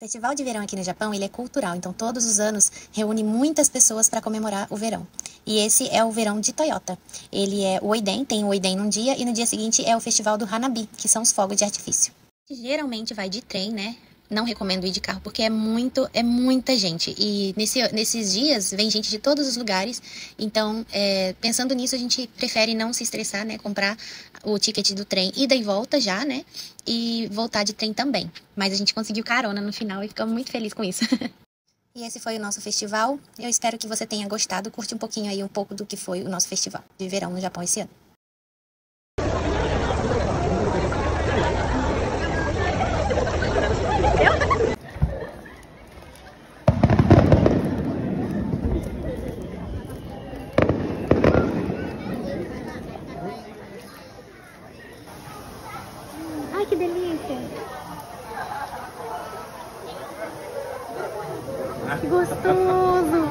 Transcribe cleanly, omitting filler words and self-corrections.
O Festival de Verão aqui no Japão, ele é cultural, então todos os anos reúne muitas pessoas para comemorar o verão. E esse é o verão de Toyota. Ele é o Oiden, tem o Oiden num dia e no dia seguinte é o festival do Hanabi, que são os fogos de artifício. Geralmente vai de trem, né? Não recomendo ir de carro porque é muita gente. E nesses dias vem gente de todos os lugares. Então, pensando nisso, a gente prefere não se estressar, né? Comprar o ticket do trem ida e volta já, né? E voltar de trem também. Mas a gente conseguiu carona no final e ficamos muito felizes com isso. E esse foi o nosso festival. Eu espero que você tenha gostado. Curte um pouquinho aí, um pouco do que foi o nosso festival de verão no Japão esse ano. Ai, que delícia! Que gostoso!